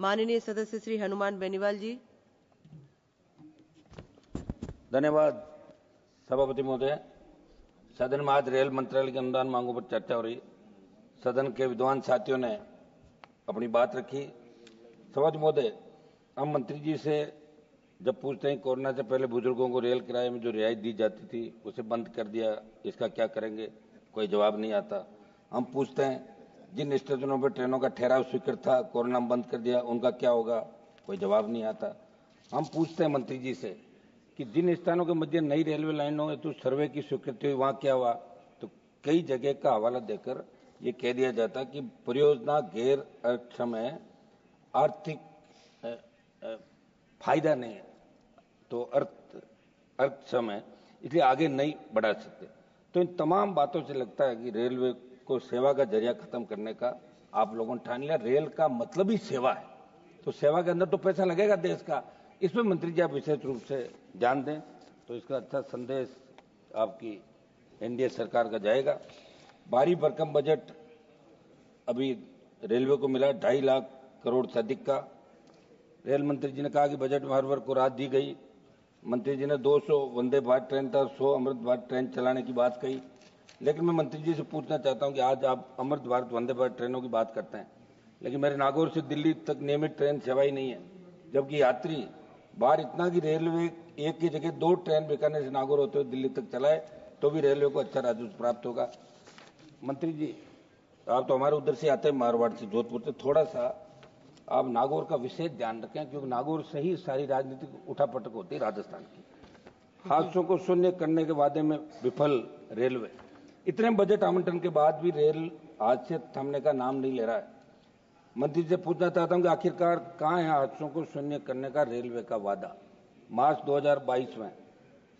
माननीय सदस्य श्री हनुमान बेनीवाल जी। धन्यवाद सभापति महोदय। सदन में आज रेल मंत्रालय के अनुदान मांगों पर चर्चा हो रही। सदन के विद्वान साथियों ने अपनी बात रखी। सभापति महोदय, हम मंत्री जी से जब पूछते हैं कोरोना से पहले बुजुर्गों को रेल किराए में जो रियायत दी जाती थी उसे बंद कर दिया, इसका क्या करेंगे? कोई जवाब नहीं आता। हम पूछते हैं जिन स्टेशनों पर ट्रेनों का ठहराव स्वीकृत था, कोरोना में बंद कर दिया, उनका क्या होगा? कोई जवाब नहीं आता। हम पूछते हैं मंत्री जी से कि जिन स्थानों के मध्य नई रेलवे लाइनों है तो सर्वे की स्वीकृति हुई, वहां क्या हुआ? तो कई जगह का हवाला देकर ये कह दिया जाता कि परियोजना गैर अक्षम है, आर्थिक फायदा नहीं है, तो अक्षम है, इसलिए आगे नहीं बढ़ा सकते। तो इन तमाम बातों से लगता है कि रेलवे को सेवा का जरिया खत्म करने का आप लोगों ने ठान लिया। रेल का मतलब ही सेवा है, तो सेवा के अंदर तो पैसा लगेगा देश का। इसमें मंत्री जी आप विशेष रूप से ध्यान दें तो इसका अच्छा संदेश आपकी एनडीए सरकार का जाएगा। भारी भरकम बजट अभी रेलवे को मिला 2.5 लाख करोड़ से अधिक का। रेल मंत्री जी ने कहा कि बजट में हर वर्ग को राहत दी गई। मंत्री जी ने 200 वंदे भारत ट्रेन तथा 100 अमृत भारत ट्रेन चलाने की बात कही। लेकिन मैं मंत्री जी से पूछना चाहता हूं कि आज आप अमृत भारत वंदे भारत ट्रेनों की बात करते हैं, लेकिन मेरे नागौर से दिल्ली तक नियमित ट्रेन सेवा ही नहीं है, जबकि यात्री बाहर इतना कि रेलवे एक की जगह 2 ट्रेन बीकानेर से नागौर होते हुए दिल्ली तक चलाए तो भी रेलवे को अच्छा राजस्व प्राप्त होगा। मंत्री जी, आप तो हमारे उधर से आते हैं, मारवाड़ से, जोधपुर से, थोड़ा सा आप नागौर का विशेष ध्यान रखें, क्योंकि नागौर से ही सारी राजनीतिक उठापटक होती है राजस्थान की। हादसों को शून्य करने के वादे में विफल रेलवे। इतने बजट आवंटन के बाद भी रेल हादसे थमने का नाम नहीं ले रहा है। मंत्री से पूछना चाहता हूं कि आखिरकार कहां है हादसों को शून्य करने का रेलवे का वादा? मार्च 2022 में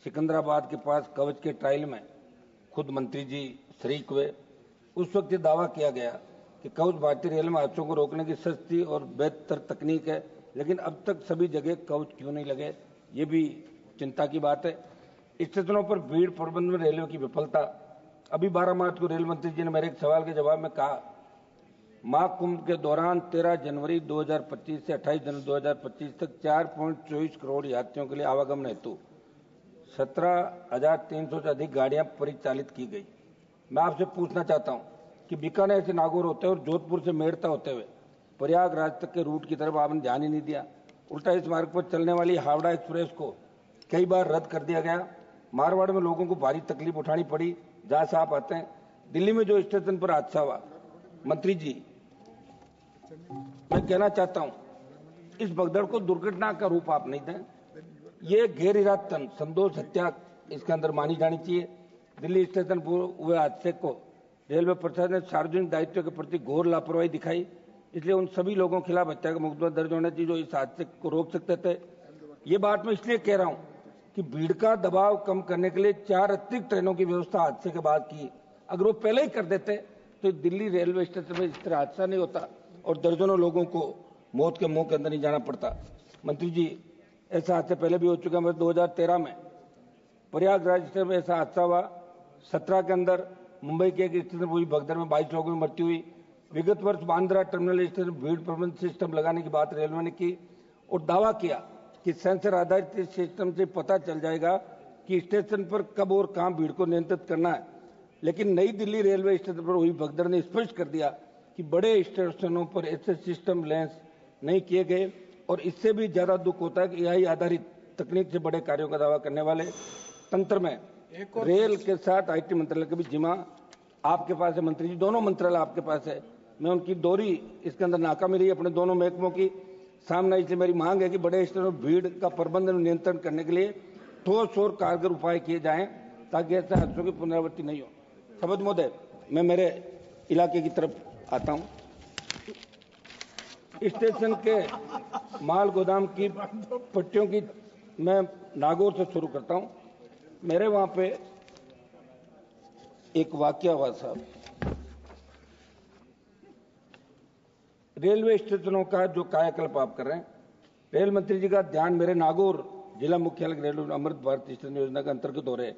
सिकंदराबाद के पास कवच के ट्रायल में खुद मंत्री जी शरीक हुए। उस वक्त ये दावा किया गया कि कवच भारतीय रेल में हादसों को रोकने की सस्ती और बेहतर तकनीक है, लेकिन अब तक सभी जगह कवच क्यों नहीं लगे, ये भी चिंता की बात है। स्टेशनों पर भीड़ प्रबंधन में रेलवे की विफलता। अभी 12 मार्च को रेल मंत्री जी ने मेरे एक सवाल के जवाब में कहा, माघ कुंभ के दौरान 13 जनवरी 2025 से 28 जनवरी 2025 तक 4.24 करोड़ यात्रियों के लिए आवागमन हेतु 17,300 से अधिक गाड़ियां परिचालित की गई। मैं आपसे पूछना चाहता हूं कि बीकानेर से नागौर होते हुए और जोधपुर से मेड़ता होते हुए प्रयागराज तक के रूट की तरफ आपने ध्यान ही नहीं दिया। उल्टा इस मार्ग पर चलने वाली हावड़ा एक्सप्रेस को कई बार रद्द कर दिया गया। मारवाड़ में लोगों को भारी तकलीफ उठानी पड़ी। जहां से आप आते हैं, दिल्ली में जो स्टेशन पर हादसा हुआ, मंत्री जी मैं कहना चाहता हूं इस भगदड़ को दुर्घटना का रूप आप नहीं दें। ये गैर इरादतन संदोष हत्या इसके अंदर मानी जानी चाहिए। दिल्ली स्टेशन पर हुए हादसे को रेलवे प्रशासन ने सार्वजनिक दायित्व के प्रति घोर लापरवाही दिखाई, इसलिए उन सभी लोगों के खिलाफ हत्या का मुकदमा दर्ज होना चाहिए जो इस हादसे को रोक सकते थे। ये बात मैं इसलिए कह रहा हूं कि भीड़ का दबाव कम करने के लिए 4 अतिरिक्त ट्रेनों की व्यवस्था हादसे के बाद की। अगर वो पहले ही कर देते तो दिल्ली रेलवे स्टेशन में इस तरह हादसा नहीं होता और दर्जनों लोगों को मौत के मुंह के अंदर नहीं जाना पड़ता। मंत्री जी, ऐसा हादसा पहले भी हो चुका है। 2013 में प्रयागराज स्टेशन में ऐसा हादसा हुआ। 17 के अंदर मुंबई के एक स्टेशन हुई भगदड़ में 22 लोगों की मृत्यु हुई। विगत वर्ष बांद्रा टर्मिनल स्टेशन भीड़ प्रबंधन सिस्टम लगाने की बात रेलवे ने की और दावा किया कि सेंसर आधारित सिस्टम से पता चल जाएगा कि स्टेशन पर कब और कहां भीड़ को नियंत्रित करना है। लेकिन नई दिल्ली रेलवे स्टेशन पर हुई भगदड़ ने स्पष्ट कर दिया कि बड़े स्टेशनों पर ऐसे सिस्टम लॉन्च नहीं किए गए और इससे भी ज्यादा दुख होता है कि एआई आधारित तकनीक से बड़े कार्यों का दावा करने वाले तंत्र में रेल के साथ आईटी मंत्रालय का भी जिम्मा आपके पास है। मंत्री जी, दोनों मंत्रालय आपके पास है। मैं उनकी दोहरी इसके अंदर नाकामी रही अपने दोनों महकमों की सामने। इसलिए मेरी मांग है कि बड़े स्टेशनों में भीड़ का प्रबंधन नियंत्रण करने के लिए ठोस और कारगर उपाय किए जाएं ताकि ऐसे हादसों की पुनरावृत्ति नहीं हो। सभापति महोदय, मैं मेरे इलाके की तरफ आता हूं। स्टेशन के माल गोदाम की पट्टियों की मैं नागौर से शुरू करता हूं। मेरे वहां पे एक वाकया हुआ साहब। रेलवे स्टेशनों का जो कायाकल्प आप कर रहे हैं, रेल मंत्री जी का ध्यान मेरे नागौर जिला मुख्यालय रेलवे अमृत भारत स्टेशन योजना के अंतर्गत हो रहे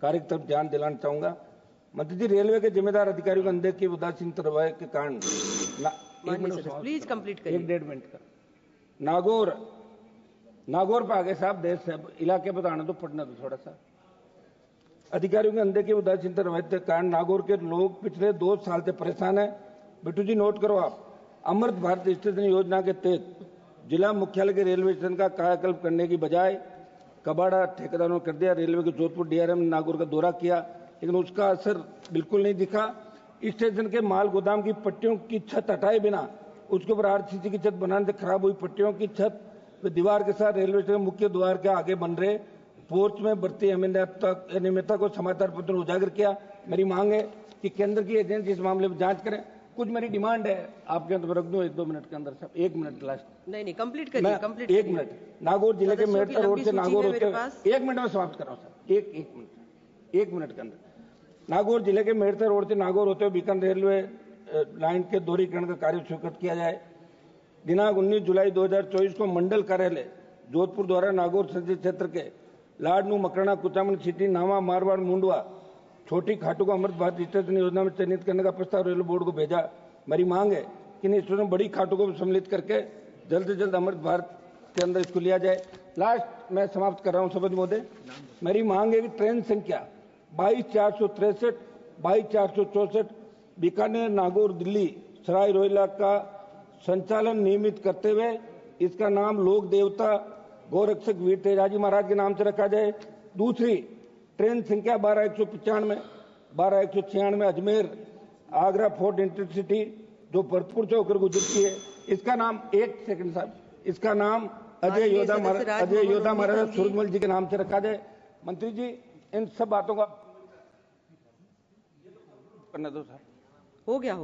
कार्य की तरफ ध्यान दिलाना चाहूंगा। मंत्री जी, रेलवे के जिम्मेदार अधिकारियों के अनदेखी उदासीन रवैये के कारण प्लीज कंप्लीट करिए। 1-1.5 मिनट का नागौर पे आगे साहब देश से इलाके बताना तो पढ़ना तो थोड़ा सा। अधिकारियों के अंधे की उदासीनता रवैये के कारण नागौर के लोग पिछले 2 साल से परेशान है। बिट्टू जी नोट करो आप, अमृत भारत स्टेशन योजना के तहत जिला मुख्यालय के रेलवे स्टेशन का कायाकल्प करने की बजाय कबाड़ा ठेकेदारों ने कर दिया। रेलवे के जोधपुर डीआरएम ने नागौर का दौरा किया, लेकिन उसका असर बिल्कुल नहीं दिखा। स्टेशन के माल गोदाम की पट्टियों की छत हटाए बिना उसके ऊपर आरसीसी की छत बनाने से खराब हुई पट्टियों की छत दीवार के साथ रेलवे स्टेशन मुख्य द्वार के आगे बन रहे पोर्च में बढ़ती अनियमितता को समाचार पत्र ने उजागर किया। मेरी मांग है कि केंद्र की एजेंसी इस मामले में जांच करें। कुछ मेरी डिमांड है, आपके अंदर रख दूं 1-2 मिनट के अंदर साहब, 1 मिनट लास्ट। नहीं कंप्लीट करिए, कंप्लीट 1 मिनट। नागौर जिले के मेड़ता रोड से नागौर होते हुए 1 मिनट में समाप्त कर रहा हूं सर, 1 मिनट के अंदर। नागौर जिले के मेड़ता रोड से नागौर होते हुए बीकानेर रेलवे लाइन के दोहरीकरण का कार्य स्वीकृत किया जाए। दिनांक 19 जुलाई 2024 को मंडल कार्यालय जोधपुर द्वारा नागौर संसदीय क्षेत्र के लाडनू, मकराना, कुचामन, सिटी, नावा, मारवाड़, मुंडवा, छोटी खाटू को अमृत भारत स्टेशन योजना में चयनित करने का प्रस्ताव रेलवे बोर्ड को भेजा। मेरी मांग है कि इन स्टेशन बड़ी खाटू को सम्मिलित करके जल्द से जल्द अमृत भारत के अंदर इसको लिया जाए। लास्ट मैं समाप्त कर रहा हूं सभापति महोदय, मेरी मांग है कि ट्रेन संख्या 22-463, 22-464 बीकानेर, नागौर, दिल्ली, सराय रोहिल्ला का संचालन नियमित करते हुए इसका नाम लोक देवता गौरक्षक वीर तेजाजी महाराज के नाम से रखा जाए। दूसरी ट्रेन संख्या 12-195, 12-196 अजमेर आगरा फोर्ट इंटरसिटी जो भरतपुर से होकर गुजरती है, इसका नाम 1 सेकंड साहब, इसका नाम अजय योधा महाराज सूरजमल जी के नाम से रखा जाए। मंत्री जी इन सब बातों का करना दो साहब। हो गया